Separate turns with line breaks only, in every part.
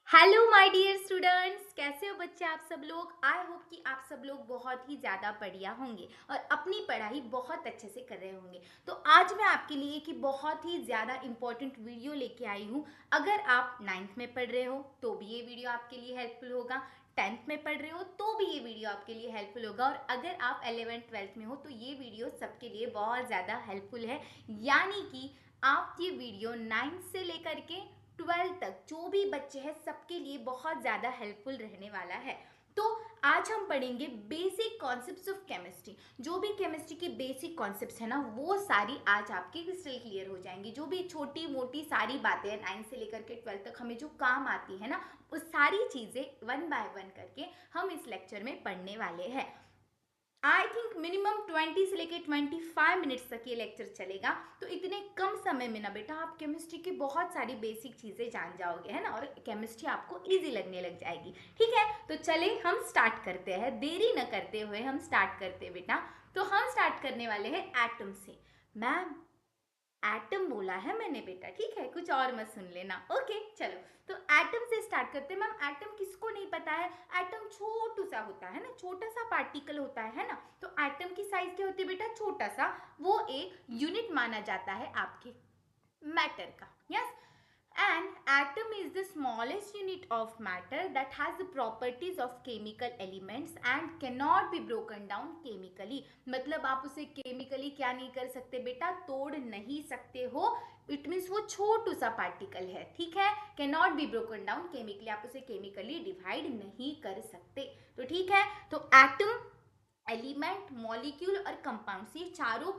Hello my dear students, कैसे हो बच्चे आप सब लोग। आई होप कि आप सब लोग बहुत ही ज़्यादा बढ़िया होंगे और अपनी पढ़ाई बहुत अच्छे से कर रहे होंगे। तो आज मैं आपके लिए कि बहुत ही ज़्यादा इम्पोर्टेंट वीडियो लेके आई हूँ। अगर आप नाइन्थ में पढ़ रहे हो तो भी ये वीडियो आपके लिए हेल्पफुल होगा, टेंथ में पढ़ रहे हो तो भी ये वीडियो आपके लिए हेल्पफुल होगा, और अगर आप 11th 12th में हो तो ये वीडियो सबके लिए बहुत ज़्यादा हेल्पफुल है। यानी कि आप ये वीडियो नाइन्थ से लेकर के 12 तक जो भी बच्चे हैं सबके लिए बहुत ज़्यादा हेल्पफुल रहने वाला है। तो आज हम पढ़ेंगे बेसिक कॉन्सेप्ट्स ऑफ केमिस्ट्री। जो भी केमिस्ट्री की बेसिक कॉन्सेप्ट्स है ना, वो सारी आज आपकी क्रिस्टल क्लियर हो जाएंगी। जो भी छोटी मोटी सारी बातें हैं 9 से लेकर के 12 तक हमें जो काम आती है ना, वो सारी चीज़ें वन बाय वन करके हम इस लेक्चर में पढ़ने वाले हैं। आई थिंक मिनिमम 20 से लेके 25 मिनट्स तक ये लेक्चर चलेगा। तो इतने कम समय में ना बेटा आप केमिस्ट्री की बहुत सारी बेसिक चीज़ें जान जाओगे, है ना, और केमिस्ट्री आपको इजी लगने लग जाएगी। ठीक है, तो चले हम स्टार्ट करते हैं, देरी न करते हुए हम स्टार्ट करते हैं बेटा। तो हम स्टार्ट करने वाले हैं एटम से। मैम, एटम बोला है मैंने बेटा, ठीक है, कुछ और मत सुन लेना। ओके चलो, तो एटम से स्टार्ट करते हैं। मैम एटम किसको नहीं पता है, एटम छोटू सा होता है ना, छोटा सा पार्टिकल होता है ना। तो एटम की साइज क्या होती है बेटा, छोटा सा। वो एक यूनिट माना जाता है आपके मैटर का। Yes, an atom is the smallest unit of matter that has the properties of chemical elements and cannot be broken down chemically। मतलब आप उसे केमिकली क्या नहीं कर सकते बेटा, तोड़ नहीं सकते हो। इट मीन्स वो छोटू सा पार्टिकल है, ठीक है। Cannot be broken down chemically, आप उसे केमिकली डिवाइड नहीं कर सकते। तो ठीक है, तो एटम, एलिमेंट, मॉलिक्यूल और कंपाउंड्स, ये चारों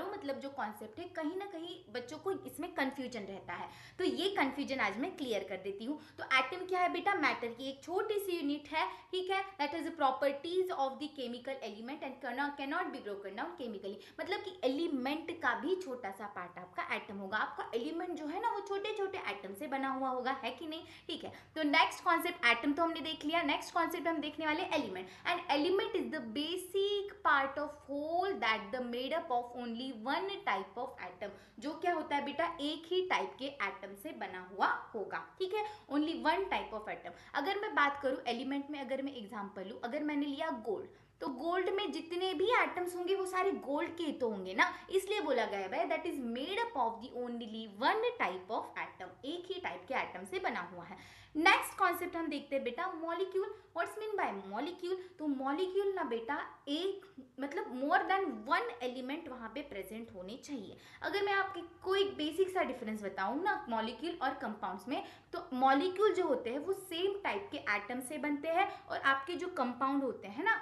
मतलब जो कॉन्सेप्ट है, कहीं ना कहीं बच्चों को इसमें कंफ्यूजन रहता है। तो ये कंफ्यूजन आज मैं क्लियर कर देती हूँ। तो एटम क्या है बेटा, मैटर की एक छोटी सी यूनिट है, ठीक है। That is the properties of the chemical element and cannot be broken down chemically. मतलब कि एलिमेंट का भी छोटा सा पार्ट आपका एटम होगा। आपका एलिमेंट जो है ना, वो छोटे छोटे एटम से बना हुआ होगा, है कि नहीं। ठीक है, तो नेक्स्ट कॉन्सेप्ट एटम तो हमने देख लिया। नेक्स्ट कॉन्सेप्ट हम देखने वाले element. And element is the basic part of whole that the made up of only one type of atom. जो क्या होता है बेटा, एक ही टाइप के एटम से बना हुआ होगा, ठीक है। Only one type of atom. अगर मैं बात करूं एलिमेंट में, अगर मैं एग्जांपल लूं, अगर मैंने लिया गोल्ड, तो गोल्ड में जितने भी एटम्स होंगे वो सारे गोल्ड के तो होंगे ना, इसलिए बोला गया है that is made up of the only one type of atom. एक ही टाइप के एटम से बना हुआ है। नेक्स्ट कॉन्सेप्ट हम देखते हैं बेटा molecule. What's mean by molecule, तो मॉलिक्यूल ना बेटा एक मतलब मोर देन वन एलिमेंट वहां पे प्रेजेंट होने चाहिए। अगर मैं आपको कोई बेसिक सा डिफरेंस बताऊं ना मॉलिक्यूल और कंपाउंड्स में, तो मॉलिक्यूल जो होते हैं वो सेम टाइप के एटम से बनते हैं, और आपके जो कंपाउंड होते हैं ना,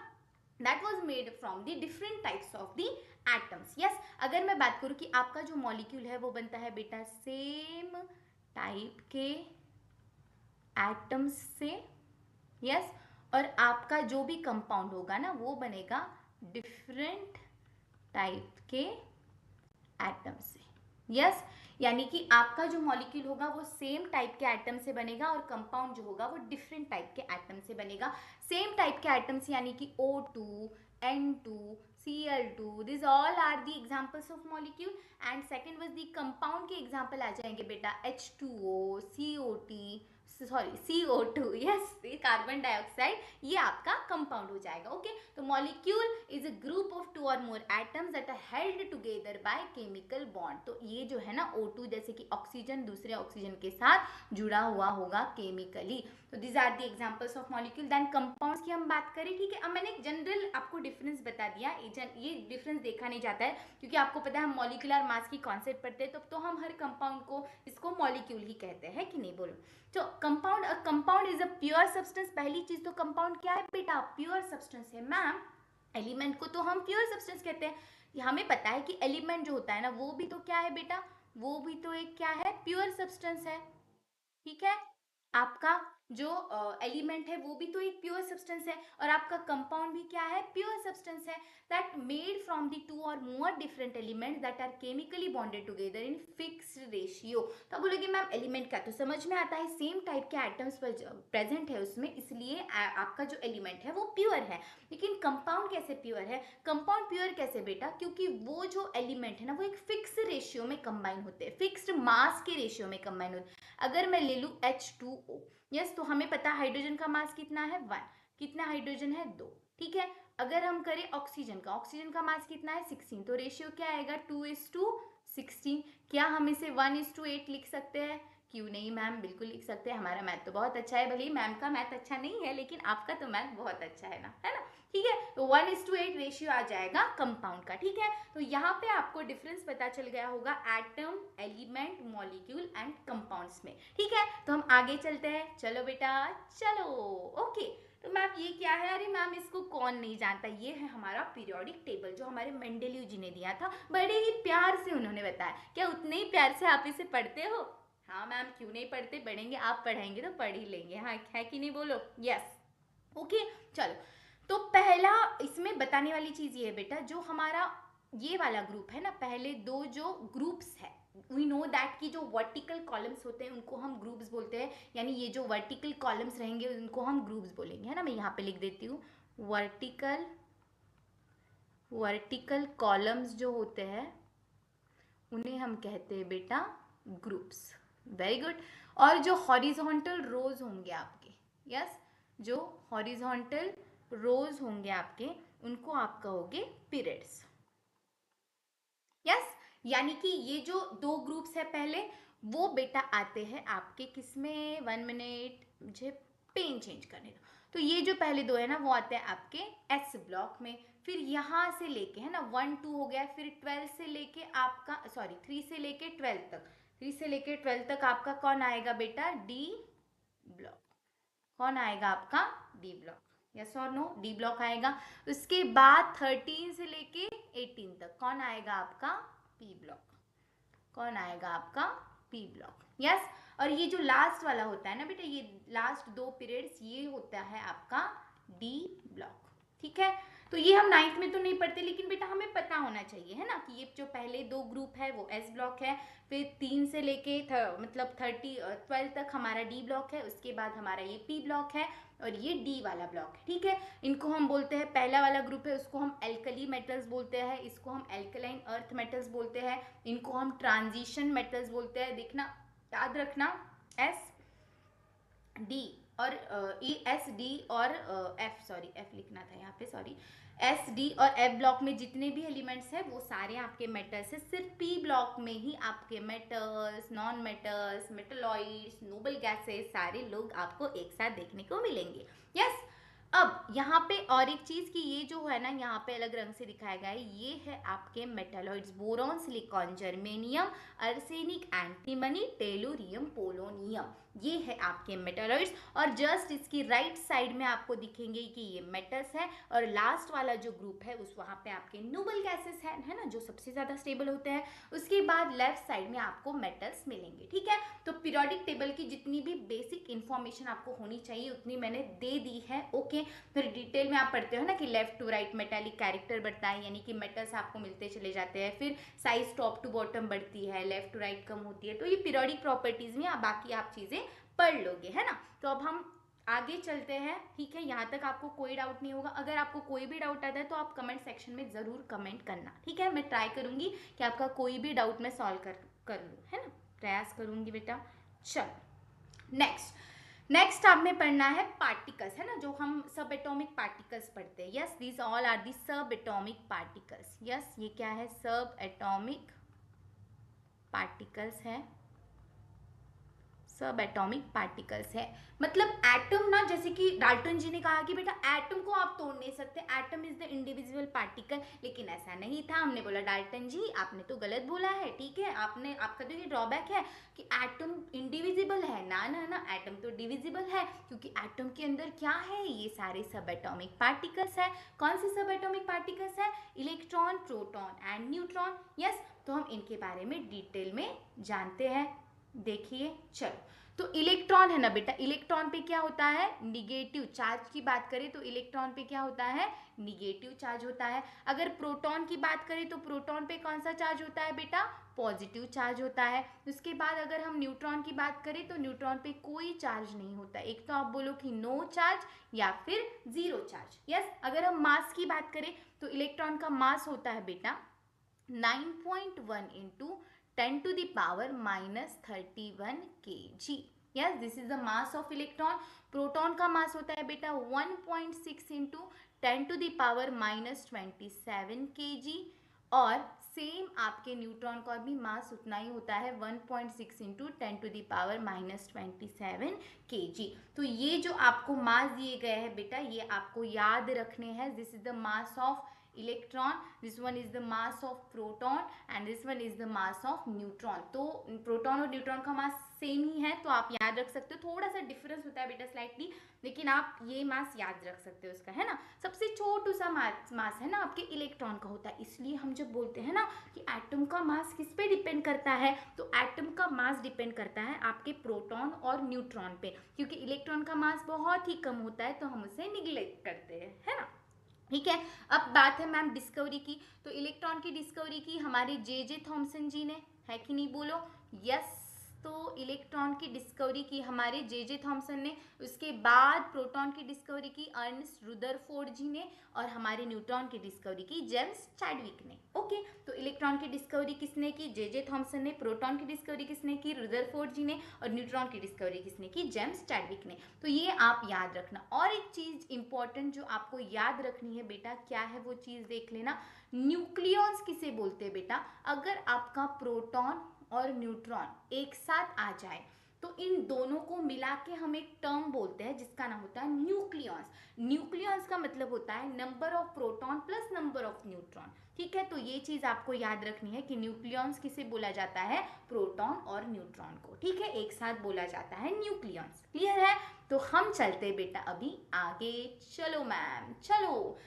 that was made from the different types of the atoms. Yes, अगर मैं बात करूं कि आपका जो मॉलिक्यूल है वो बनता है बेटा सेम टाइप के एटम्स से। यस, और आपका जो भी कंपाउंड होगा ना, वो बनेगा डिफरेंट टाइप के एटम से। यस, यानी कि आपका जो मॉलिक्यूल होगा वो सेम टाइप के एटम से बनेगा, और कंपाउंड जो होगा वो डिफरेंट टाइप के एटम से बनेगा। सेम टाइप के एटम्स यानी कि O2, N2, Cl2, this all are the examples of molecule. And second was the compound के एग्जांपल आ जाएंगे बेटा H2O, CO2, yes, carbon dioxide, ये आपका कंपाउंड हो जाएगा। ओके, तो molecule is a group of two or more atoms that are held together by chemical bond. तो ये जो है ना O2 जैसे कि ऑक्सीजन दूसरे ऑक्सीजन के साथ जुड़ा हुआ होगा केमिकली। तो this are the examples of molecule. Then compounds की हम बात करें, ठीक है। अब मैंने एक जनरल आपको डिफरेंस बता दिया, ये डिफरेंस देखा नहीं जाता है क्योंकि आपको पता है हम मॉलिक्यूलर मास की कॉन्सेप्ट पढ़ते हैं, तो हम हर कंपाउंड को इसको मॉलिक्यूल ही कहते हैं, कि नहीं, बोलो। तो compound is a pure substance. पहली चीज तो कंपाउंड क्या है बेटा, प्योर सब्सटेंस है। मैम एलिमेंट को तो हम प्योर सब्सटेंस कहते हैं। हमें पता है कि एलिमेंट जो होता है ना, वो भी तो क्या है बेटा, वो भी तो एक क्या है, प्योर सब्सटेंस है, ठीक है। आपका जो एलिमेंट है वो भी तो एक प्योर सब्सटेंस है, और आपका कंपाउंड भी क्या है, प्योर सब्सटेंस है। That made from the two or more different element that are chemically bonded together in fixed ratio. तो बोलोगे मैम एलिमेंट का तो समझ में आता है, सेम टाइप के एटम्स पर प्रेजेंट है उसमें, इसलिए आपका जो एलिमेंट है वो प्योर है। लेकिन कंपाउंड कैसे प्योर है, कंपाउंड प्योर कैसे बेटा, क्योंकि वो जो एलिमेंट है ना, वो एक फिक्स रेशियो में कंबाइन होते हैं, फिक्स्ड मास के रेशियो में कंबाइन होते हैं। अगर मैं ले लूँ H2O, यस, तो हमें पता है हाइड्रोजन का मास कितना है 1, कितना हाइड्रोजन है 2, ठीक है। अगर हम करें ऑक्सीजन का मास कितना है 16, तो रेशियो क्या आएगा 2:16। क्या हम इसे 1:8 लिख सकते हैं? क्यों नहीं मैम, बिल्कुल लिख सकते हैं। हमारा मैथ तो बहुत अच्छा है, भले ही मैम का मैथ अच्छा नहीं है लेकिन आपका तो मैथ बहुत अच्छा है ना, है ना। ठीक है, तो 1:8 रेशियो आ जाएगा कंपाउंड का, ठीक है। तो यहाँ पे आपको डिफरेंस पता चल गया होगा atom, element, molecule and compounds में, ठीक है। तो हम आगे चलते हैं, चलो बेटा चलो। ओके, तो मैम ये क्या है? अरे मैम इसको कौन नहीं जानता, ये है हमारा पीरियोडिक टेबल जो हमारे मेंडेलीव जी ने दिया था, बड़े ही प्यार से उन्होंने बताया। क्या उतने ही प्यार से आप इसे पढ़ते हो? हाँ मैम, क्यों नहीं पढ़ते, पढ़ेंगे, आप पढ़ाएंगे तो पढ़ ही लेंगे, हाँ है कि नहीं, बोलो यस। ओके, चलो। तो पहला इसमें बताने वाली चीज ये है बेटा, जो हमारा ये वाला ग्रुप है ना, पहले दो जो ग्रुप्स है, वी नो दैट कि जो वर्टिकल कॉलम्स होते हैं उनको हम ग्रुप्स बोलते हैं, यानी ये जो वर्टिकल कॉलम्स रहेंगे उनको हम ग्रुप्स बोलेंगे, है ना। मैं यहाँ पे लिख देती हूँ, वर्टिकल कॉलम्स जो होते हैं उन्हें हम कहते हैं बेटा ग्रुप्स। Very good. और जो हॉरिजॉन्टल रोज होंगे आपके, यस, जो हॉरिजॉन्टल रोज होंगे आपके उनको आप कहोगे पीरियड्स। यस, यानी कि ये जो दो ग्रुप्स है पहले, वो बेटा आते हैं आपके किसमें, 1 मिनट, मुझे पेन चेंज करने दो। तो ये जो पहले दो है ना वो आते हैं आपके एस ब्लॉक में। फिर यहाँ से लेके, है ना, 1 2 हो गया, फिर 12 से लेके आपका, सॉरी 3 से लेके 12 तक, 3 से लेके 12 तक आपका कौन आएगा बेटा, डी ब्लॉक। कौन आएगा आपका, डी ब्लॉक। यस और नो, डी ब्लॉक आएगा। उसके बाद 13 से लेके 18 तक कौन आएगा आपका, पी ब्लॉक। कौन आएगा आपका, पी ब्लॉक। यस, और ये जो लास्ट वाला होता है ना बेटा, ये लास्ट दो पीरियड्स, ये होता है आपका डी ब्लॉक, ठीक है। तो ये हम 9th में तो नहीं पढ़ते, लेकिन बेटा हमें पता होना चाहिए, है ना, कि ये जो पहले दो ग्रुप है वो एस ब्लॉक है, फिर 3 से लेके मतलब 12 तक हमारा डी ब्लॉक है, उसके बाद हमारा ये पी ब्लॉक है और ये डी वाला ब्लॉक है, ठीक है। इनको हम बोलते हैं, पहला वाला ग्रुप है उसको हम एल्कली मेटल्स बोलते हैं, इसको हम एल्कलाइन अर्थ मेटल्स बोलते हैं, इनको हम ट्रांजिशन मेटल्स बोलते हैं। देखना, याद रखना, एस डी और एस डी और एफ, सॉरी एफ लिखना था यहाँ पे, सॉरी, एस डी और एफ ब्लॉक में जितने भी एलिमेंट्स हैं वो सारे आपके मेटल्स हैं। सिर्फ पी ब्लॉक में ही आपके metals, non metals, metalloids, noble gases, सारे लोग आपको एक साथ देखने को मिलेंगे। यस, अब यहाँ पे और एक चीज कि ये जो है ना, यहाँ पे अलग रंग से दिखाया गया है, ये है आपके metalloids, boron, silicon, germanium, arsenic, antimony, tellurium, polonium, ये है आपके मेटालॉइड्स। और जस्ट इसकी राइट साइड में आपको दिखेंगे कि ये मेटल्स है, और लास्ट वाला जो ग्रुप है उस वहाँ पे आपके नोबल गैसेस है ना, जो सबसे ज़्यादा स्टेबल होते हैं। उसके बाद लेफ्ट साइड में आपको मेटल्स मिलेंगे, ठीक है। तो पीरियोडिक टेबल की जितनी भी बेसिक इंफॉर्मेशन आपको होनी चाहिए उतनी मैंने दे दी है, ओके। फिर डिटेल में आप पढ़ते हो ना कि left to right metallic character बढ़ता है, यानी कि मेटल्स आपको मिलते चले जाते हैं, फिर साइज टॉप टू बॉटम बढ़ती है, लेफ्ट टू राइट कम होती है, तो ये पीरियोडिक प्रॉपर्टीज में बाकी आप चीज़ें पढ़ लोगे, है ना। तो अब हम आगे चलते हैं, ठीक है। यहाँ तक आपको कोई डाउट नहीं होगा। अगर आपको कोई भी डाउट आता है तो आप कमेंट सेक्शन में ज़रूर कमेंट करना, ठीक है। मैं ट्राई करूँगी कि आपका कोई भी डाउट मैं सॉल्व कर लूँ, है ना, प्रयास करूँगी बेटा। चलो नेक्स्ट आप में पढ़ना है पार्टिकल्स, है ना, जो हम सब एटॉमिक पार्टिकल्स पढ़ते हैं। Yes, these all are the subatomic particles. Yes, ये क्या है, सब एटॉमिक पार्टिकल्स है, सब एटॉमिक पार्टिकल्स है। मतलब एटम ना, जैसे कि डाल्टन जी ने कहा कि बेटा एटम को आप तोड़ नहीं सकते, atom is the individual particle, लेकिन ऐसा नहीं था। हमने बोला डाल्टन जी आपने तो गलत बोला है, ठीक है, आपने, आपका तो ये ड्रॉबैक है कि एटम इंडिविजिबल है। ना ना ना, एटम तो डिविजिबल है, क्योंकि एटम के अंदर क्या है, ये सारे सब एटॉमिक पार्टिकल्स है। कौन से सब एटॉमिक पार्टिकल्स है, electron, proton and neutron. Yes, तो हम इनके बारे में डिटेल में जानते हैं। देखिए चलो, तो इलेक्ट्रॉन है ना बेटा, इलेक्ट्रॉन पे क्या होता है, निगेटिव चार्ज की बात करें तो इलेक्ट्रॉन पे क्या होता है, निगेटिव चार्ज होता है। अगर प्रोटॉन की बात करें तो प्रोटॉन पे कौन सा चार्ज होता है बेटा, पॉजिटिव चार्ज होता है। उसके बाद अगर हम न्यूट्रॉन की बात करें तो न्यूट्रॉन पे कोई चार्ज नहीं होता। एक तो आप बोलो कि नो चार्ज या फिर जीरो चार्ज। यस, अगर हम मास की बात करें तो इलेक्ट्रॉन का मास होता है बेटा 9.1 into 10 to the power -31 kg। Yes, this is the mass of electron. Proton का मास होता है बेटा 1.6 इंटू 10⁻⁻27 kg, और सेम आपके न्यूट्रॉन का भी मास उतना ही होता है 1.6 इंटू 10⁻⁻27 kg। तो ये जो आपको मास दिए गए हैं बेटा, ये आपको याद रखने हैं। This is the mass of electron, this one is the mass of proton and this one is the mass of neutron. तो प्रोटॉन और न्यूट्रॉन का मास सेम ही है, तो आप याद रख सकते हो। थोड़ा सा डिफरेंस होता है बेटा स्लाइटली, लेकिन आप ये मास याद रख सकते हो उसका, है ना। सबसे छोटू सा मास है ना आपके इलेक्ट्रॉन का होता है। इसलिए हम जब बोलते हैं ना कि एटम का मास किस पे डिपेंड करता है, तो एटम का मास डिपेंड करता है आपके प्रोटॉन और न्यूट्रॉन पे, क्योंकि इलेक्ट्रॉन का मास बहुत ही कम होता है, तो हम उसे निग्लेक्ट करते हैं, है ना। ठीक है, अब बात है मैम डिस्कवरी की। तो इलेक्ट्रॉन की डिस्कवरी की हमारे जे थॉमसन जी ने, है कि नहीं, बोलो यस। तो इलेक्ट्रॉन की डिस्कवरी की हमारे जे थॉमसन ने, उसके बाद प्रोटॉन की डिस्कवरी की अर्नेस्ट रुदरफोर्ड जी ने, और हमारे न्यूट्रॉन की डिस्कवरी की जेम्स चैडविक ने। ओके, तो इलेक्ट्रॉन की डिस्कवरी किसने की, जे थॉमसन ने। प्रोटॉन की डिस्कवरी किसने की, रुदरफोर्ड जी ने। और न्यूट्रॉन की डिस्कवरी किसने की, जेम्स चैडविक ने। तो ये आप याद रखना। और एक चीज इंपॉर्टेंट जो आपको याद रखनी है बेटा, क्या है वो चीज देख लेना। न्यूक्लियॉन्स किसे बोलते हैं बेटा, अगर आपका प्रोटॉन और न्यूट्रॉन एक साथ आ जाए तो इन दोनों को मिला के हम एक टर्म बोलते हैं जिसका नाम होता है न्यूक्लियॉन्स। न्यूक्लियॉन्स का मतलब होता है number of proton plus number of neutron. ठीक है, तो ये चीज आपको याद रखनी है कि न्यूक्लियॉन्स किसे बोला जाता है, प्रोटॉन और न्यूट्रॉन को। ठीक है, एक साथ बोला जाता है न्यूक्लियॉन्स। क्लियर है, तो हम चलते बेटा अभी आगे। चलो मैम, चलो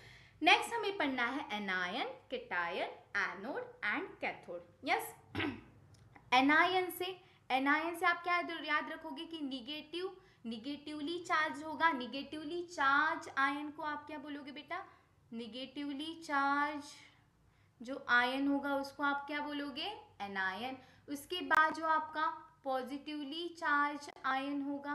नेक्स्ट हमें पढ़ना है anion, cation, anode and cathode. Yes, anion से आप क्या याद रखोगे कि निगेटिवली चार्ज होगा। निगेटिवली चार्ज आयन को आप क्या बोलोगे बेटा, निगेटिवली चार्ज जो आयन होगा उसको आप क्या बोलोगे, एनायन। उसके बाद जो आपका पॉजिटिवली चार्ज आयन होगा,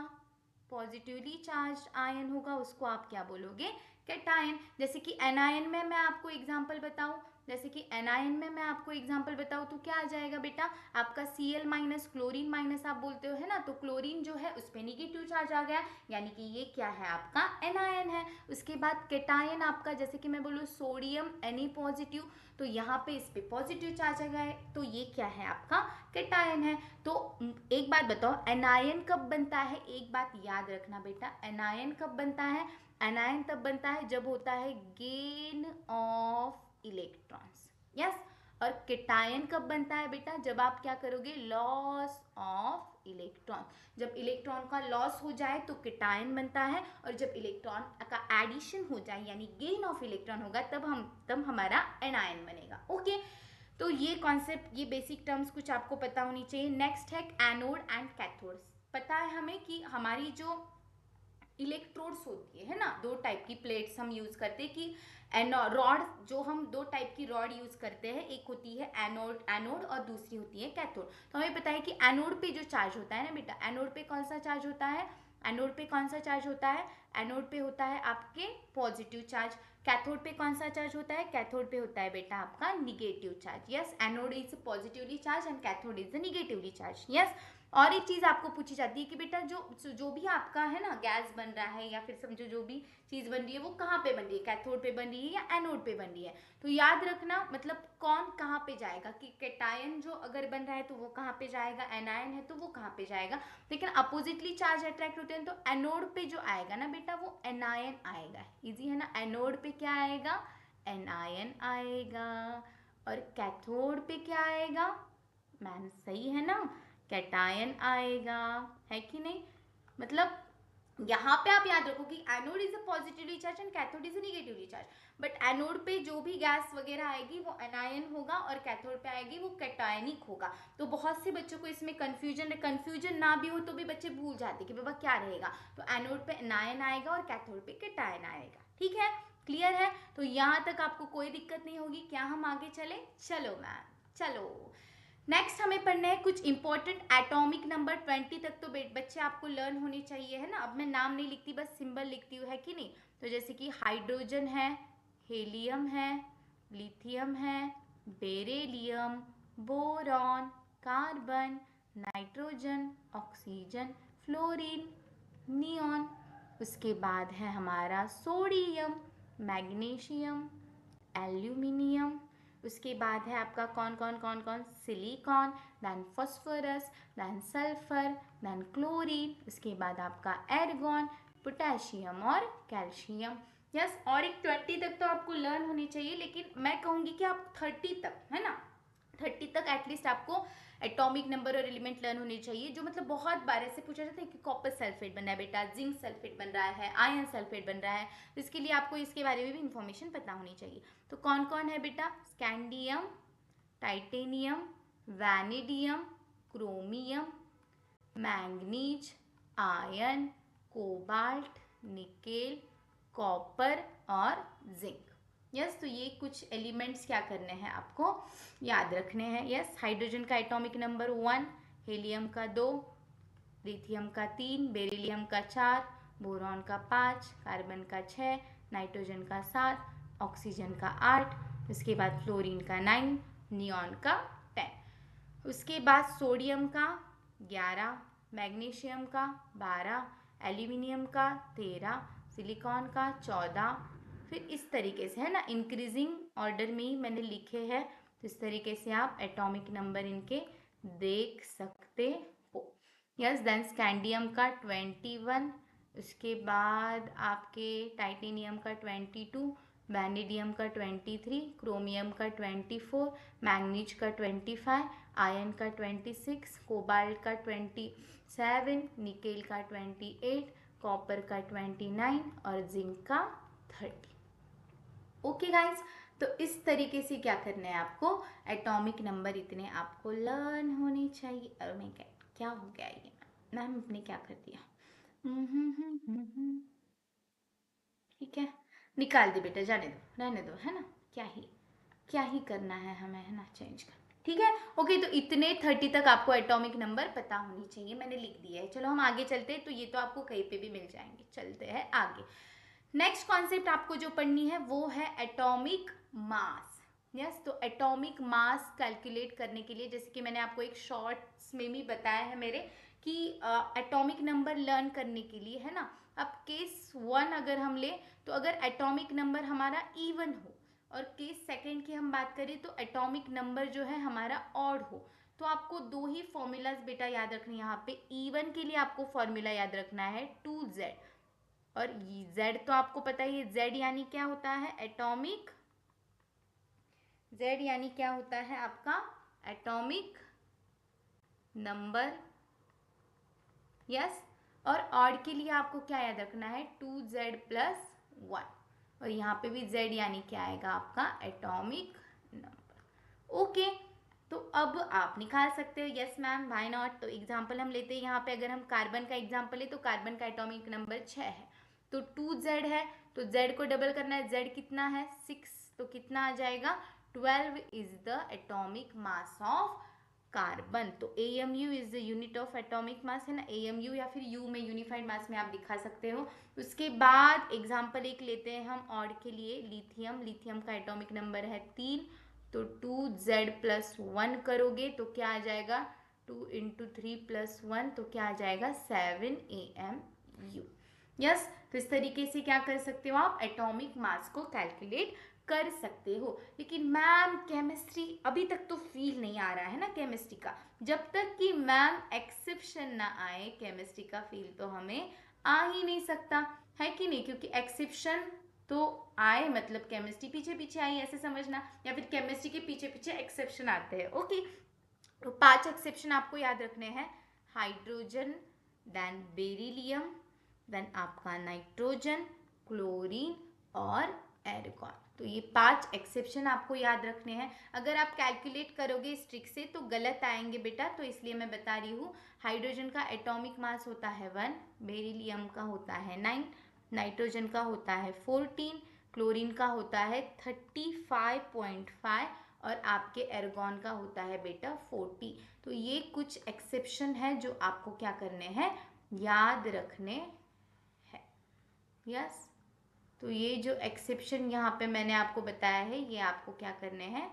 पॉजिटिवली चार्ज आयन होगा, उसको आप क्या बोलोगे, कैटायन। जैसे कि एनायन में मैं आपको एग्जांपल बताऊं, जैसे कि एनायन में मैं आपको एग्जांपल बताऊं तो क्या आ जाएगा बेटा, आपका Cl माइनस, क्लोरीन माइनस आप बोलते हो, है ना। तो क्लोरीन जो है उस पर निगेटिव चार्ज आ गया, यानी कि ये क्या है, आपका एनायन है। उसके बाद कैटायन आपका, जैसे कि मैं बोलूँ सोडियम Na पॉजिटिव, तो यहाँ पे इस पे पॉजिटिव चार्ज आ गया है, तो ये क्या है, आपका कैटायन है। तो एक बात बताओ, एनायन कब बनता है, एक बात याद रखना बेटा, एनायन कब बनता है, एनायन तब बनता है जब होता है गेन ऑफ इलेक्ट्रॉन्स। यस, और कैटायन कब बनता है बेटा, जब आप क्या करोगे, लॉस ऑफ इलेक्ट्रॉन। जब इलेक्ट्रॉन का लॉस हो जाए तो कैटायन बनता है, और जब इलेक्ट्रॉन का एडिशन हो जाए यानी गेन ऑफ इलेक्ट्रॉन होगा तब हमारा एनायन बनेगा। ओके, तो ये कॉन्सेप्ट, ये बेसिक टर्म्स कुछ आपको पता होनी चाहिए। नेक्स्ट है एनोड एंड कैथोड। पता है हमें कि हमारी जो इलेक्ट्रोड्स होती है ना, दो टाइप की प्लेट्स हम यूज करते हैं कि रॉड, जो हम दो टाइप की रॉड यूज करते हैं, एक होती है एनोड और दूसरी होती है कैथोड। तो हमें पता है कि एनोड पे जो चार्ज होता है ना बेटा, एनोड पे कौन सा चार्ज होता है, एनोड पे कौन सा चार्ज होता है, एनोड पे होता है आपके पॉजिटिव चार्ज। कैथोड पे कौन सा चार्ज होता है, कैथोड पे होता है बेटा आपका negative charge. Yes, anode is positively charge and cathode is negatively charge. Yes, और एक चीज आपको पूछी जाती है कि बेटा जो भी आपका है ना गैस बन रहा है, या फिर समझो जो भी चीज बन रही है वो कहाँ पे बन रही है, कैथोड पे बन रही है या एनोड पे बन रही है। तो याद रखना, मतलब कौन कहाँ पे जाएगा, कि कैटायन जो अगर बन रहा है तो वो कहाँ पे जाएगा, एनायन है तो वो कहाँ पे जाएगा। लेकिन अपोजिटली चार्ज अट्रैक्ट होते हैं तो एनोड पे जो आएगा ना बेटा वो एनायन आएगा। इजी है ना, एनोड पे क्या आएगा, एनायन आएगा। और कैथोड पे क्या आएगा, मैम सही है ना, कैटायन आएगा, है कि नहीं। मतलब यहाँ पे आप याद रखो कि anode is a positively charge and cathode is a negatively charge, but anode पे जो भी गैस वगैरह आएगी वो एनायन होगा, और कैथोड पे आएगी वो कैटायनिक होगा। तो बहुत से बच्चों को इसमें कंफ्यूजन ना भी हो तो भी बच्चे भूल जाते कि बाबा क्या रहेगा। तो एनोड पे एनायन आएगा और कैथोड पे कैटायन आएगा। ठीक है, क्लियर है, तो यहाँ तक आपको कोई दिक्कत नहीं होगी। क्या हम आगे चले, चलो मैम, चलो नेक्स्ट हमें पढ़ना है कुछ इंपॉर्टेंट एटॉमिक नंबर। 20 तक तो बच्चे आपको लर्न होने चाहिए, है ना। अब मैं नाम नहीं लिखती, बस सिंबल लिखती हूँ, है कि नहीं। तो जैसे कि हाइड्रोजन है, हेलियम है, लिथियम है, beryllium, boron, carbon, nitrogen, oxygen, fluorine, neon. उसके बाद है हमारा सोडियम, मैग्नीशियम, एल्यूमिनियम। उसके बाद है आपका कौन, silicon, then phosphorus, then sulphur, then chlorine. उसके बाद आपका एर्गॉन, पोटेशियम और कैल्शियम। यस, और एक 20 तक तो आपको लर्न होनी चाहिए, लेकिन मैं कहूँगी कि आप 30 तक, है ना, 30 तक एटलीस्ट आपको एटॉमिक नंबर और एलिमेंट लर्न होने चाहिए। जो मतलब बहुत बार ऐसे पूछा जाता है कि कॉपर सल्फेट बन रहा है बेटा, जिंक सल्फेट बन रहा है, आयरन सल्फेट बन रहा है, तो इसके लिए आपको इसके बारे में भी इंफॉर्मेशन पता होनी चाहिए। तो कौन कौन है बेटा? Scandium, titanium, vanadium, chromium, manganese, iron, cobalt, nickel, copper और जिंक। यस, तो ये कुछ एलिमेंट्स क्या करने हैं आपको याद रखने हैं। यस, हाइड्रोजन का एटॉमिक नंबर 1, हीलियम का 2, लिथियम का 3, बेरिलियम का 4, बोरॉन का 5, कार्बन का 6, नाइट्रोजन का 7, ऑक्सीजन का 8, उसके बाद फ्लोरीन का 9, नियॉन का 10। उसके बाद सोडियम का 11, मैग्नीशियम का 12, एल्यूमिनियम का 13, सिलिकॉन का 14। फिर इस तरीके से, है ना, इंक्रीजिंग ऑर्डर में ही मैंने लिखे हैं, तो इस तरीके से आप एटॉमिक नंबर इनके देख सकते हो। यस, देन स्कैंडियम का 21, उसके बाद आपके टाइटेनियम का 22, वैनेडियम का 23, क्रोमियम का 24, मैंगनीज का 25, आयरन का 26, कोबाल्ट का 27, निकेल का 28, कॉपर का 29 और जिंक का 30। ओके गाइज, तो इस तरीके से क्या करना है आपको, एटॉमिक नंबर इतने आपको लर्न होने चाहिए। और मैं क्या हो गया ये मैम, आपने क्या कर दिया? ठीक है, निकाल दे बेटा, जाने दो, रहने दो, है ना, क्या ही करना है हमें, है ना, चेंज कर। ठीक है, ओके, तो इतने 30 तक आपको एटॉमिक नंबर पता होनी चाहिए, मैंने लिख दिया है। चलो हम आगे चलते हैं, तो ये तो आपको कहीं पे भी मिल जाएंगे। चलते हैं आगे। नेक्स्ट कॉन्सेप्ट आपको जो पढ़नी है वो है एटॉमिक मास। यस, तो एटॉमिक मास कैलकुलेट करने के लिए, जैसे कि मैंने आपको एक शॉर्ट्स में भी बताया है मेरे, कि एटॉमिक नंबर लर्न करने के लिए, है ना, अब केस 1 अगर हम ले, तो अगर एटॉमिक नंबर हमारा इवन हो, और केस सेकंड की हम बात करें तो एटॉमिक नंबर जो है हमारा ऑड हो, तो आपको दो ही फॉर्मूलाज बेटा याद रखनी है। यहाँ पे इवन के लिए आपको फॉर्मूला याद रखना है 2z, और z तो आपको पता ही है, z यानी क्या होता है, एटॉमिक, z यानी क्या होता है आपका एटॉमिक नंबर। यस, और ऑड के लिए आपको क्या याद रखना है, 2z+1, और यहाँ पे भी z यानी क्या आएगा आपका एटॉमिक नंबर। ओके, तो अब आप निकाल सकते हो। Yes ma'am, why not. तो एग्जांपल हम लेते हैं, यहाँ पे अगर हम कार्बन का एग्जांपल ले, तो कार्बन का एटॉमिक नंबर 6 है, तो 2z है, तो z को डबल करना है, z कितना है 6, तो कितना आ जाएगा 12 is the atomic mass of carbon. तो AMU is the unit of atomic mass, है ना, AMU या फिर U में यूनिफाइड मास में आप दिखा सकते हो। उसके बाद एग्जांपल एक लेते हैं हम ऑड के लिए, लिथियम, लिथियम का एटॉमिक नंबर है 3, तो 2z+1 करोगे तो क्या आ जाएगा, 2 × 3+1, तो क्या आ जाएगा 7 AMU। यस, तो इस तरीके से क्या कर सकते हो आप एटॉमिक मास को कैलकुलेट कर सकते हो। लेकिन मैम केमिस्ट्री अभी तक तो फील नहीं आ रहा है ना केमिस्ट्री का, जब तक कि मैम एक्सेप्शन ना आए केमिस्ट्री का फील तो हमें आ ही नहीं सकता, है कि नहीं, क्योंकि एक्सेप्शन तो आए मतलब केमिस्ट्री पीछे पीछे आई ऐसे समझना, या फिर केमिस्ट्री के पीछे पीछे एक्सेप्शन आते हैं। ओके, तो 5 एक्सेप्शन आपको याद रखने हैं, हाइड्रोजन, देन बेरिलियम, देन आपका नाइट्रोजन, क्लोरीन और एर्गॉन। तो ये 5 एक्सेप्शन आपको याद रखने हैं। अगर आप कैलकुलेट करोगे इस ट्रिक से तो गलत आएंगे बेटा, तो इसलिए मैं बता रही हूँ। हाइड्रोजन का एटॉमिक मास होता है 1, बेरिलियम का होता है 9, नाइट्रोजन का होता है 14, क्लोरीन का होता है 35.5 और आपके एर्गॉन का होता है बेटा 40। तो ये कुछ एक्सेप्शन है जो आपको क्या करने हैं, याद रखने हैं। यस, तो ये जो एक्सेप्शन यहाँ पे मैंने आपको बताया है ये आपको क्या करने हैं।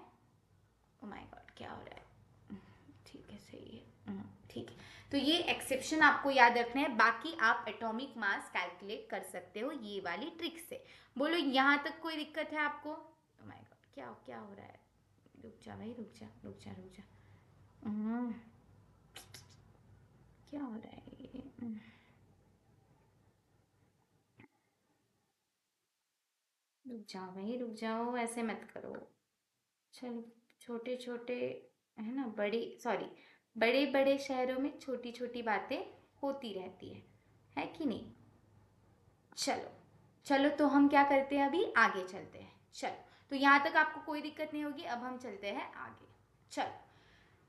ओ माय गॉड, क्या हो रहा है, ठीक है, सही है, ठीक है। तो ये एक्सेप्शन आपको याद रखना है, बाकी आप एटॉमिक मास कैलकुलेट कर सकते हो ये वाली ट्रिक से। बोलो यहाँ तक कोई दिक्कत है आपको? ओह माय गॉड, क्या क्या हो रहा है? रुक जा भाई, रुक जा रुक जा रुक जा। क्या हो रहा है ये? रुक जाओ भाई, रुक जाओ, ऐसे मत करो। चलो, छोटे छोटे, है ना, बड़ी सॉरी, बड़े बड़े शहरों में छोटी छोटी बातें होती रहती है कि नहीं? चलो, चलो तो हम क्या करते हैं, अभी आगे चलते हैं। चलो, तो यहाँ तक आपको कोई दिक्कत नहीं होगी, अब हम चलते हैं आगे। चलो,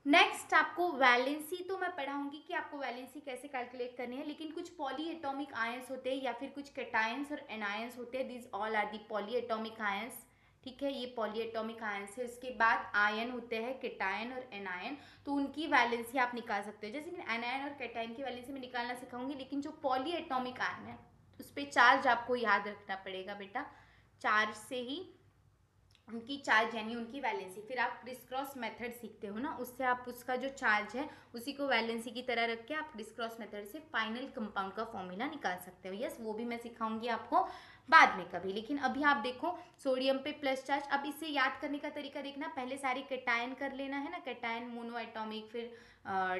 नेक्स्ट आपको वैलेंसी तो मैं पढ़ाऊंगी कि आपको वैलेंसी कैसे कैलकुलेट करनी है, लेकिन कुछ पॉली एटॉमिक आयंस होते हैं या फिर कुछ कैटायंस और एनायंस होते हैं, this all are the polyatomic ions. ठीक है, ये पॉली एटॉमिक आयंस है। उसके बाद आयन होते हैं केटायन और एनायन, तो उनकी वैलेंसी आप निकाल सकते हो। जैसे कि एनायन और कैटायन की वैलेंसी मैं निकालना सिखाऊंगी, लेकिन जो पॉली एटॉमिक आयन है उस पर चार्ज आपको याद रखना पड़ेगा बेटा। चार्ज से ही उनकी चार्ज यानी उनकी वैलेंसी, फिर आप क्रिस क्रॉस मेथड सीखते हो ना, उससे आप उसका जो चार्ज है उसी को वैलेंसी की तरह रख के आप क्रिस क्रॉस मेथड से फाइनल कंपाउंड का फॉर्मूला निकाल सकते हो। यस, वो भी मैं सिखाऊंगी आपको बाद में कभी, लेकिन अभी आप देखो सोडियम पे प्लस चार्ज। अब इसे याद करने का तरीका देखना, पहले सारी कैटायन कर लेना है ना, कैटायन मोनो एटॉमिक, फिर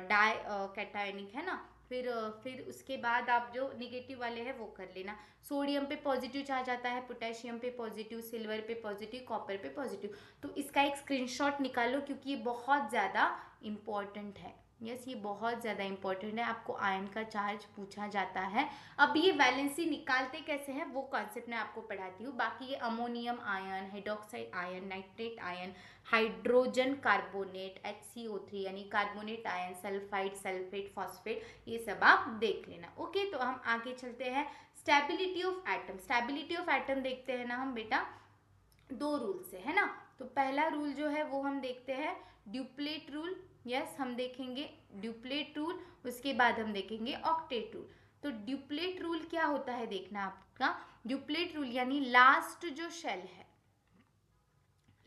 डाई कैटायनिक, है ना, फिर उसके बाद आप जो निगेटिव वाले हैं वो कर लेना। सोडियम पे पॉजिटिव चार्ज आता है, पोटेशियम पे पॉजिटिव, सिल्वर पे पॉजिटिव, कॉपर पे पॉजिटिव। तो इसका एक स्क्रीनशॉट निकालो क्योंकि ये बहुत ज़्यादा इम्पॉर्टेंट है। यस, ये बहुत ज़्यादा इंपॉर्टेंट है, आपको आयन का चार्ज पूछा जाता है। अब ये वैलेंसी निकालते कैसे हैं वो कॉन्सेप्ट मैं आपको पढ़ाती हूँ। बाकी ये ammonium ion, hydroxide ion, nitrate ion, hydrogen carbonate HCO3 यानी carbonate ion, sulphide, sulphate, phosphate, ये सब आप देख लेना। ओके, तो हम आगे चलते हैं। Stability of atom, stability of atom देखते हैं ना हम बेटा, दो रूल से, है ना। तो पहला रूल जो है वो हम देखते हैं ड्यूप्लेट रूल। यस, हम देखेंगे ड्यूप्लेट रूल, उसके बाद हम देखेंगे ऑक्टेट रूल। तो ड्यूप्लेट रूल क्या होता है देखना आपका। ड्यूप्लेट रूल यानी लास्ट जो शेल है,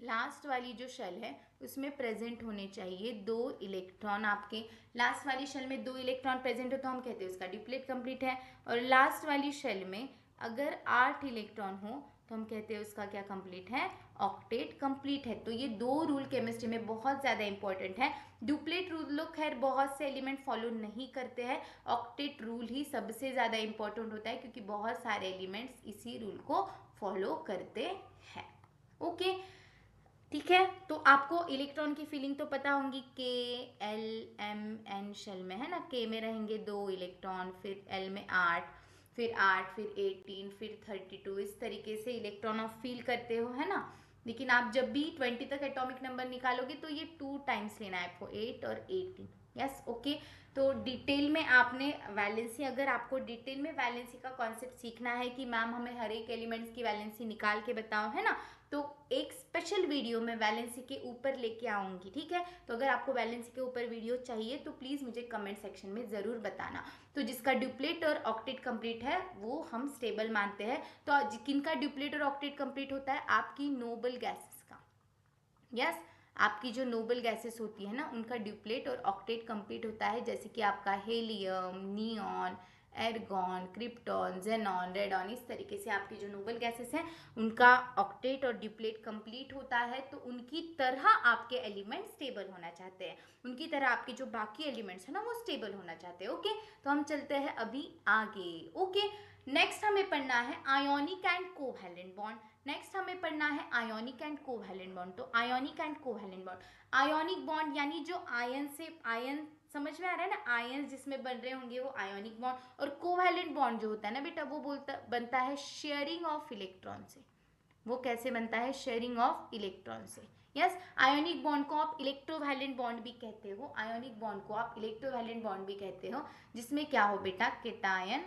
लास्ट वाली जो शेल है उसमें प्रेजेंट होने चाहिए दो इलेक्ट्रॉन। आपके लास्ट वाली शेल में दो इलेक्ट्रॉन प्रेजेंट हो तो हम कहते हैं उसका डिप्लेट कंप्लीट है। और लास्ट वाली शेल में अगर 8 इलेक्ट्रॉन हो तो हम कहते हैं उसका क्या कंप्लीट है, ऑक्टेट कंप्लीट है। तो ये दो रूल केमिस्ट्री में बहुत ज़्यादा इंपॉर्टेंट है। डुप्लेट रूल लोग खैर बहुत से एलिमेंट फॉलो नहीं करते हैं, ऑक्टेट रूल ही सबसे ज़्यादा इंपॉर्टेंट होता है क्योंकि बहुत सारे एलिमेंट्स इसी रूल को फॉलो करते हैं। ओके, ठीक है, तो आपको इलेक्ट्रॉन की फीलिंग तो पता होंगी, K L M N shell में, है ना, K में रहेंगे दो इलेक्ट्रॉन, फिर L में 8, फिर 8, फिर 18, फिर 32, इस तरीके से इलेक्ट्रॉन आप फील करते हो, है ना। लेकिन आप जब भी 20 तक एटॉमिक नंबर निकालोगे तो ये 2 टाइम्स लेना है आपको, 8 और 18। Yes, okay. तो डिटेल में आपने वैलेंसी, अगर आपको डिटेल में वैलेंसी का कॉन्सेप्ट सीखना है कि मैम हमें हर एक एलिमेंट्स की वैलेंसी निकाल के बताओ, है ना, तो एक स्पेशल वीडियो मैं वैलेंसी के ऊपर लेके आऊँगी। ठीक है, तो अगर आपको वैलेंसी के ऊपर वीडियो चाहिए तो प्लीज़ मुझे कमेंट सेक्शन में ज़रूर बताना। तो जिसका ड्यूप्लेट और ऑक्टेट कंप्लीट है वो हम स्टेबल मानते हैं। तो किनका ड्यूप्लेट और ऑक्टेट कंप्लीट होता है, आपकी नोबल गैसेस का। यस, आपकी जो नोबल गैसेस होती है ना उनका ड्यूप्लेट और ऑक्टेट कंप्लीट होता है, जैसे कि आपका helium, neon, argon, krypton, xenon, radon, इस तरीके से आपकी जो नोबल गैसेस हैं उनका ऑक्टेट और ड्यूप्लेट कंप्लीट होता है। तो उनकी तरह आपके एलिमेंट स्टेबल होना चाहते हैं, उनकी तरह आपके जो बाकी एलिमेंट्स हैं ना वो स्टेबल होना चाहते हैं। ओके, तो हम चलते हैं अभी आगे। ओके, नेक्स्ट हमें पढ़ना है ionic and covalent bond. Next हमें पढ़ना है आयोनिक एंड कोवैलेंट बॉन्ड। तो ionic and covalent bond, ionic bond यानी जो आयन से, आयन समझ में आ रहा है ना, आयन जिसमें बन रहे होंगे वो आयोनिक बॉन्ड। और कोवैलेंट बॉन्ड जो होता है ना बेटा वो बनता है शेयरिंग ऑफ इलेक्ट्रॉन से। वो कैसे बनता है, शेयरिंग ऑफ इलेक्ट्रॉन से। यस, आयोनिक बॉन्ड को आप इलेक्ट्रोवैलेंट बॉन्ड भी कहते हो, आयोनिक बॉन्ड को आप इलेक्ट्रोवैलेंट बॉन्ड भी कहते हो, जिसमें क्या हो बेटा, केटायन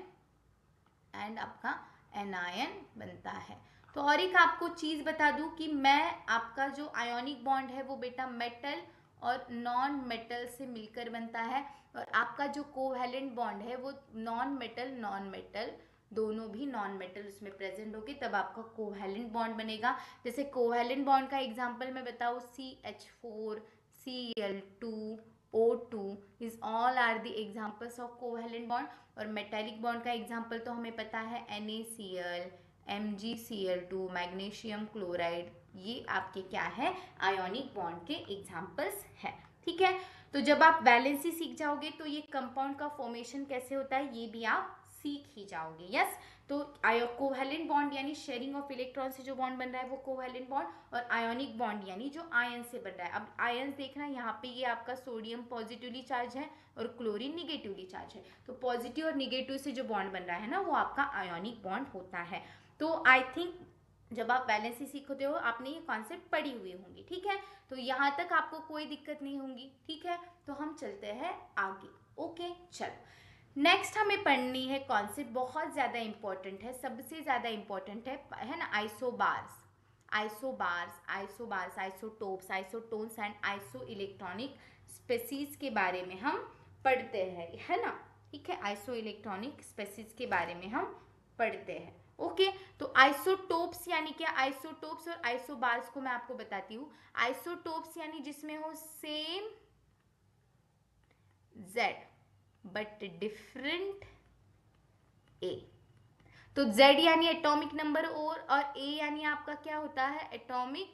एंड आपका एनायन बनता है। तो और एक आपको चीज़ बता दूं कि मैं आपका जो आयोनिक बॉन्ड है वो बेटा मेटल और नॉन मेटल से मिलकर बनता है, और आपका जो कोवैलेंट बॉन्ड है वो नॉन मेटल नॉन मेटल दोनों भी नॉन मेटल उसमें प्रेजेंट होगी, तब आपका कोवैलेंट बॉन्ड बनेगा। जैसे कोवैलेंट बॉन्ड का एग्जांपल मैं बताऊँ, CH4 Cl2 O2 is all are the examples of covalent bond. और मेटेलिक बॉन्ड का एग्जाम्पल तो हमें पता है NaCl, MgCl2, मैग्नीशियम क्लोराइड, ये आपके क्या है, आयोनिक बॉन्ड के एग्जाम्पल्स है। ठीक है, तो जब आप वैलेंसी सीख जाओगे तो ये कंपाउंड का फॉर्मेशन कैसे होता है ये भी आप सीख ही जाओगे। यस, तो कोवैलेंट बॉन्ड यानी शेयरिंग ऑफ इलेक्ट्रॉन से जो बॉन्ड बन रहा है वो कोवैलेंट बॉन्ड, और आयोनिक बॉन्ड यानी जो आयन से बन रहा है। अब आयन देखना, यहाँ पे ये आपका सोडियम पॉजिटिवली चार्ज है और क्लोरीन निगेटिवली चार्ज है, तो पॉजिटिव और निगेटिव से जो बॉन्ड बन रहा है ना वो आपका आयोनिक बॉन्ड होता है। तो आई थिंक जब आप वैलेंसी सीखते हो आपने ये कॉन्सेप्ट पढ़ी हुई होंगी। ठीक है, तो यहाँ तक आपको कोई दिक्कत नहीं होगी। ठीक है, तो हम चलते हैं आगे। ओके, चलो नेक्स्ट हमें पढ़नी है कॉन्सेप्ट, बहुत ज़्यादा इंपॉर्टेंट है, सबसे ज़्यादा इंपॉर्टेंट है ना, isobars. Isobars, isotopes, isotones and iso electronic species के बारे में हम पढ़ते हैं, है ना। ठीक है, आइसो इलेक्ट्रॉनिक स्पेसीज के बारे में हम पढ़ते हैं। ओके, तो आइसोटोप्स यानी क्या, आइसोटोप्स और आइसोबार्स को मैं आपको बताती हूँ। आइसोटोप्स यानी जिसमें हो same Z but different A। तो Z यानी एटॉमिक नंबर और A यानी आपका क्या होता है, एटॉमिक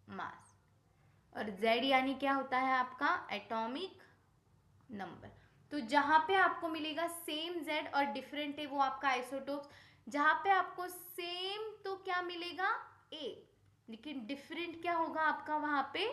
मास, और Z यानी क्या होता है आपका एटॉमिक नंबर। तो जहां पे आपको मिलेगा सेम Z और डिफरेंट A वो आपका आइसोटोप्स, जहां पे आपको सेम तो क्या मिलेगा A लेकिन डिफरेंट क्या होगा आपका वहां पे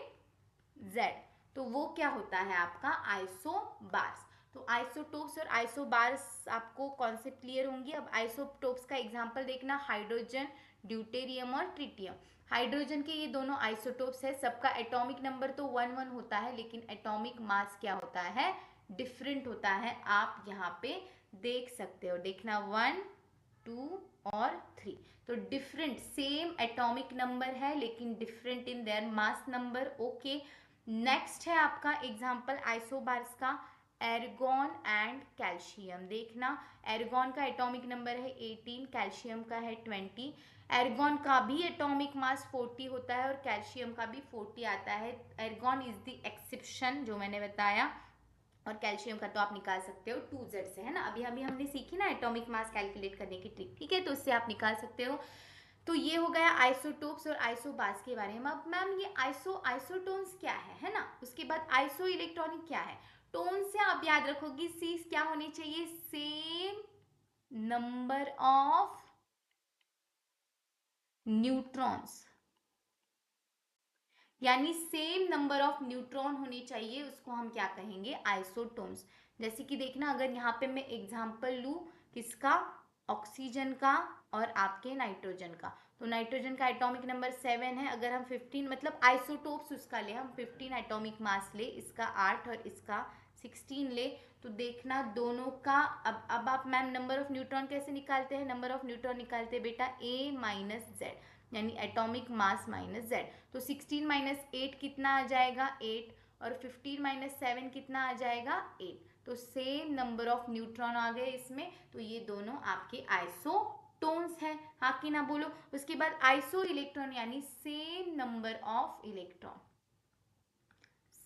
Z, तो वो क्या होता है आपका आइसोबार्स। तो आइसोटोप्स और आइसोबार्स आपको कॉन्सेप्ट क्लियर होंगी। अब आइसोटोप्स का एग्जांपल देखना, हाइड्रोजन, ड्यूटेरियम और ट्रिटियम। हाइड्रोजन के ये दोनों आइसोटोप्स है, सबका एटॉमिक नंबर तो 1 1 होता है लेकिन एटॉमिक मास क्या होता है, डिफरेंट होता है। आप यहाँ पे देख सकते हो, देखना 1 2 और 3, तो डिफरेंट, सेम एटॉमिक नंबर है लेकिन different in their mass number. Okay, next है आपका एग्जाम्पल आइसोबार्स का, एर्गॉन एंड कैल्शियम। देखना, एर्गॉन का एटॉमिक नंबर है 18, कैल्शियम का है 20। एर्गॉन का भी एटॉमिक मास 40 होता है और कैल्शियम का भी 40 आता है। एर्गॉन इज द एक्सेप्शन जो मैंने बताया, और कैल्शियम का तो आप निकाल सकते हो 2Z से, है ना। अभी अभी हमने सीखी ना एटॉमिक मास कैलकुलेट करने की ट्रिक, ठीक है, तो उससे आप निकाल सकते हो। तो ये हो गया आइसोटोप्स और आइसोबार्स के बारे में। अब मैम ये आइसोटोन्स क्या है ना, उसके बाद आइसो इलेक्ट्रॉनिक क्या है। टोन से आप याद रखोगी सी क्या होनी चाहिए, सेम नंबर ऑफ न्यूट्रॉन्स, यानी सेम नंबर ऑफ न्यूट्रॉन होने चाहिए, उसको हम क्या कहेंगे, आइसोटोन्स। जैसे कि देखना, अगर यहाँ पे मैं एग्जांपल लूँ किसका, ऑक्सीजन का और आपके नाइट्रोजन का, तो नाइट्रोजन का एटॉमिक नंबर 7 है। अगर हम 15 मतलब आइसोटोप्स उसका ले, हम 15 एटॉमिक मास ले, इसका 8 और इसका 16 ले, तो देखना दोनों का, अब आप मैम नंबर ऑफ न्यूट्रॉन कैसे निकालते हैं, नंबर ऑफ न्यूट्रॉन निकालते हैं बेटा A माइनस Z, यानी एटॉमिक मास माइनस Z। तो 16 माइनस 8 कितना आ जाएगा 8, और 15 माइनस 7 कितना आ जाएगा 8, तो सेम नंबर ऑफ न्यूट्रॉन आ गए इसमें, तो ये दोनों आपके आइसोटोन्स हैं, हाँ कि ना बोलो। उसके बाद आइसो इलेक्ट्रॉन यानी same number of electron,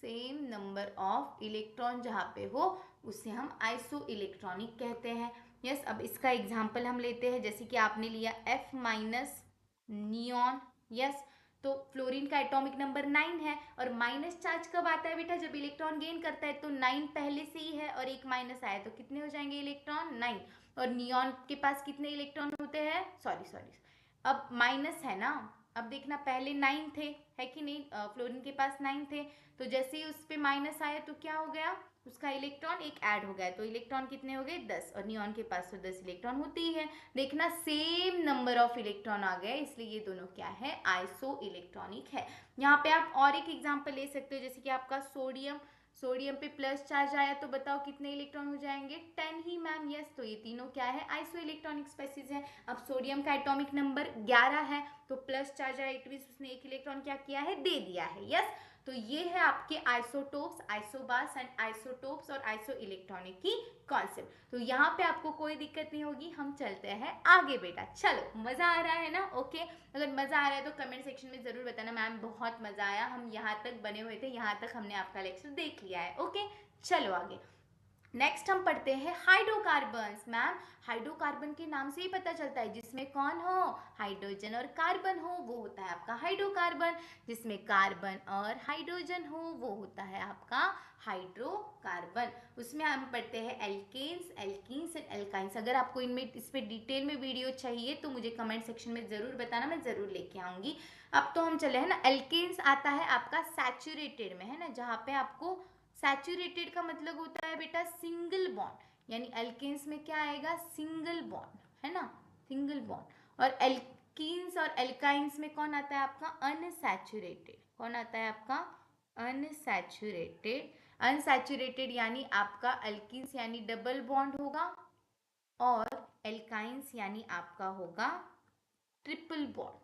same number of electron जहाँ पे हो उसे हम आइसो इलेक्ट्रॉनिक कहते हैं। यस, अब इसका एग्जांपल हम लेते हैं, जैसे कि आपने लिया F माइनस नियॉन। यस, तो फ्लोरीन का एटॉमिक नंबर 9 है, और माइनस चार्ज कब आता है बेटा, जब इलेक्ट्रॉन गेन करता है, तो 9 पहले से ही है और एक माइनस आया, तो कितने हो जाएंगे इलेक्ट्रॉन 9। और नियॉन के पास कितने इलेक्ट्रॉन होते हैं, सॉरी अब माइनस है ना, अब देखना पहले 9 थे, है कि नहीं, फ्लोरीन के पास 9 थे, तो जैसे ही उस पर माइनस आया तो क्या हो गया, उसका इलेक्ट्रॉन एक ऐड हो गया, तो इलेक्ट्रॉन कितने हो गए 10, और नियॉन के पास तो 10 इलेक्ट्रॉन होते ही है। देखना सेम नंबर ऑफ इलेक्ट्रॉन आ गए, इसलिए ये दोनों क्या है, आइसो इलेक्ट्रॉनिक है। यहाँ पे आप और एक एग्जांपल ले सकते हो, जैसे कि आपका सोडियम, सोडियम पे प्लस चार्ज आया, तो बताओ कितने इलेक्ट्रॉन हो जाएंगे 10 ही मैम। यस, तो ये तीनों क्या है, आइसो इलेक्ट्रॉनिक स्पेसीज है। अब सोडियम का एटॉमिक नंबर 11 है, तो प्लस चार्ज आया, इट मींस उसने एक इलेक्ट्रॉन क्या किया है, दे दिया है। यस, तो ये है आपके आइसोटोप्स, आइसोबार्स एंड आइसोटोप्स और आइसो इलेक्ट्रॉनिक की कॉन्सेप्ट। तो यहाँ पे आपको कोई दिक्कत नहीं होगी, हम चलते हैं आगे बेटा। चलो, मज़ा आ रहा है ना? ओके, अगर मज़ा आ रहा है तो कमेंट सेक्शन में ज़रूर बताना मैम बहुत मज़ा आया, हम यहाँ तक बने हुए थे, यहाँ तक हमने आपका लेक्चर देख लिया है। ओके, चलो आगे। नेक्स्ट हम पढ़ते हैं हाइड्रोकार्बन्स। मैम हाइड्रोकार्बन के नाम से ही पता चलता है, जिसमें कौन हो, हाइड्रोजन और कार्बन हो, वो होता है आपका हाइड्रोकार्बन। जिसमें कार्बन और हाइड्रोजन हो, वो होता है आपका हाइड्रोकार्बन। उसमें हम पढ़ते हैं एल्केन्स, एल्कीन्स एंड एल्काइंस। अगर आपको इनमें इस पे डिटेल में वीडियो चाहिए तो मुझे कमेंट सेक्शन में ज़रूर बताना, मैं ज़रूर लेके आऊँगी। अब तो हम चले हैं ना, एल्केन्स आता है आपका सैचुरेटेड में, है ना, जहाँ पे आपको सैचुरेटेड का मतलब होता है बेटा सिंगल बॉन्ड, यानी एल्केन्स में क्या आएगा, सिंगल बॉन्ड, है ना, सिंगल बॉन्ड। और एल्कीन्स और एल्काइंस में कौन आता है आपका, अनसैचुरेटेड। कौन आता है आपका, अनसैचुरेटेड। अनसैचुरेटेड यानी आपका एल्कीन्स यानी डबल बॉन्ड होगा, और एल्काइंस यानी आपका होगा ट्रिपल बॉन्ड।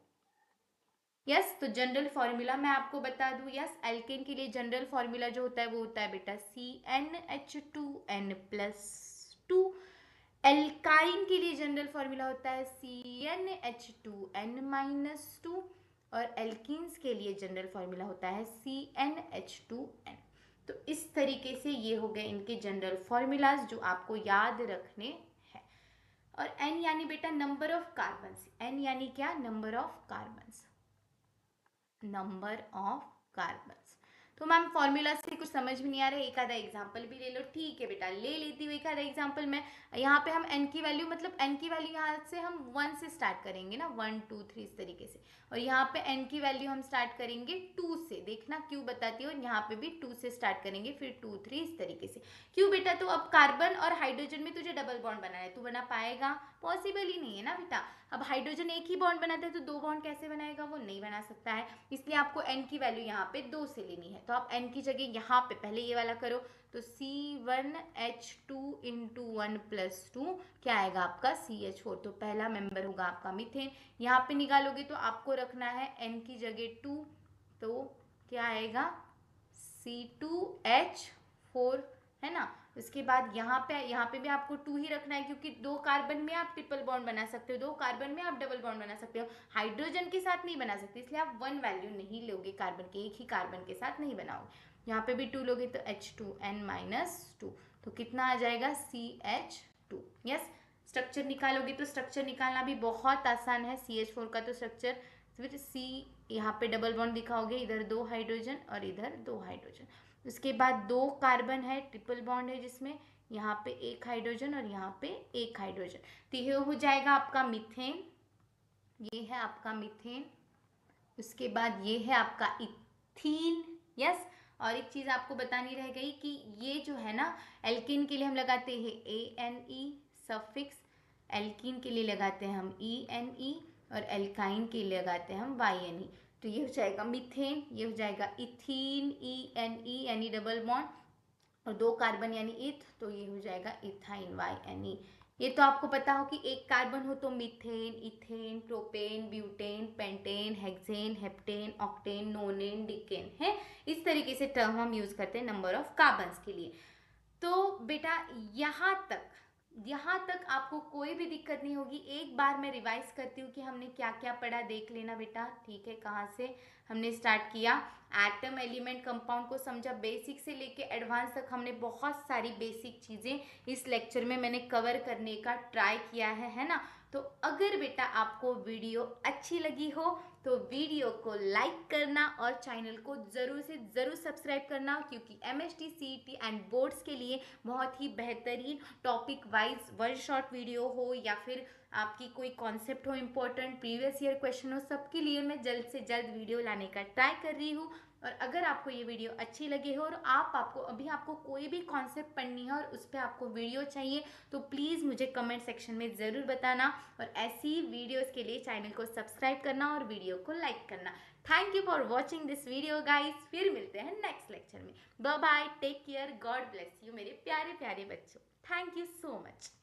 यस, तो जनरल फॉर्मूला मैं आपको बता दूं। यस, एल्केन के लिए जनरल फॉर्मूला जो होता है वो होता है बेटा CnH2n+2। एल्काइन के लिए जनरल फॉर्मूला होता है CnH2n-2। और एल्कीन्स के लिए जनरल फॉर्मूला होता है CnH2n। तो इस तरीके से ये हो गए इनके जनरल फॉर्मूलाज जो आपको याद रखने हैं। और N यानी बेटा नंबर ऑफ कार्बन्स। N यानी क्या, number of carbons, number of carbons. तो मैम फॉर्मूला से कुछ समझ में नहीं आ रहा है, एक आधा एग्जांपल भी ले लो। ठीक है बेटा, ले लेती हूँ एक आधा एग्जांपल में। यहाँ पे हम n की वैल्यू, मतलब n की वैल्यू यहाँ से हम 1 से स्टार्ट करेंगे ना, 1 2 3 इस तरीके से। और यहाँ पे n की वैल्यू हम स्टार्ट करेंगे 2 से। देखना क्यों बताती हूँ, यहाँ पे भी 2 से स्टार्ट करेंगे, फिर 2 3 इस तरीके से। क्यों बेटा, तो अब कार्बन और हाइड्रोजन में तुझे डबल बॉन्ड बनाना है, तू बना पाएगा, पॉसिबल ही नहीं है ना बेटा। अब हाइड्रोजन एक ही बॉन्ड बनाता है तो 2 बॉन्ड कैसे बनाएगा, वो नहीं बना सकता है। इसलिए आपको n की वैल्यू यहाँ पे 2 से लेनी है। तो आप n की जगह यहाँ पे पहले ये वाला करो, तो C1H2 × 1+2 क्या आएगा आपका CH4। तो पहला मेंबर होगा आपका मीथेन। यहाँ पे निकालोगे तो आपको रखना है n की जगह 2, तो क्या आएगा C2H4, है ना। इसके बाद यहाँ पे भी आपको 2 ही रखना है, क्योंकि 2 कार्बन में आप ट्रिपल बॉन्ड बना सकते हो, 2 कार्बन में आप डबल बॉन्ड बना सकते हो, हाइड्रोजन के साथ नहीं बना सकते, इसलिए आप 1 वैल्यू नहीं लोगे कार्बन के, एक ही कार्बन के साथ नहीं बनाओगे। यहाँ पे भी 2 लोगे तो H2n-2, तो कितना आ जाएगा CH2। यस, स्ट्रक्चर निकालोगे तो स्ट्रक्चर निकालना भी बहुत आसान है। CH4 का तो स्ट्रक्चर फिर C, यहाँ पे डबल बॉन्ड दिखाओगे, इधर 2 हाइड्रोजन और इधर 2 हाइड्रोजन। उसके बाद 2 कार्बन है, ट्रिपल बॉन्ड है, जिसमें यहाँ पे 1 हाइड्रोजन और यहाँ पे 1 हाइड्रोजन, तो ये हो जाएगा आपका मीथेन। ये है आपका मीथेन। उसके बाद ये है आपका इथीन। यस, और एक चीज़ आपको बतानी रह गई कि ये जो है ना, एल्कीन के लिए हम लगाते हैं ANE सफिक्स, एल्कीन के लिए लगाते हैं हम ENE, और एल्काइन के लिए लगाते हैं हम YNE। तो ये हो जाएगा मीथेन, ये हो जाएगा इथीन ENE यानी डबल बॉन्ड, और 2 कार्बन यानी इथ, तो ये हो जाएगा इथाइन YNE। ये तो आपको पता हो कि एक कार्बन हो तो methane, ethane, propane, butane, pentane, hexane, heptane, octane, nonane, decane है। इस तरीके से टर्म हम यूज करते हैं नंबर ऑफ कार्बन्स के लिए। तो बेटा यहाँ तक आपको कोई भी दिक्कत नहीं होगी। एक बार मैं रिवाइज करती हूँ कि हमने क्या क्या पढ़ा, देख लेना बेटा, ठीक है। कहाँ से हमने स्टार्ट किया, एटम, एलिमेंट, कंपाउंड को समझा, बेसिक से लेके एडवांस तक हमने बहुत सारी बेसिक चीज़ें इस लेक्चर में मैंने कवर करने का ट्राई किया है ना। तो अगर बेटा आपको वीडियो अच्छी लगी हो तो वीडियो को लाइक करना और चैनल को ज़रूर से ज़रूर सब्सक्राइब करना, क्योंकि MHT CET एंड बोर्ड्स के लिए बहुत ही बेहतरीन topic wise one shot video हो, या फिर आपकी कोई कॉन्सेप्ट हो इम्पोर्टेंट, प्रीवियस ईयर क्वेश्चन हो, सबके लिए मैं जल्द से जल्द वीडियो लाने का ट्राई कर रही हूँ। और अगर आपको ये वीडियो अच्छी लगी हो और आपको कोई भी कॉन्सेप्ट पढ़नी है और उस पर आपको वीडियो चाहिए, तो प्लीज़ मुझे कमेंट सेक्शन में ज़रूर बताना। और ऐसी वीडियोस के लिए चैनल को सब्सक्राइब करना और वीडियो को लाइक करना। Thank you for watching this video guys. फिर मिलते हैं नेक्स्ट लेक्चर में। Bye bye, take care, God bless you मेरे प्यारे प्यारे बच्चों। Thank you so much.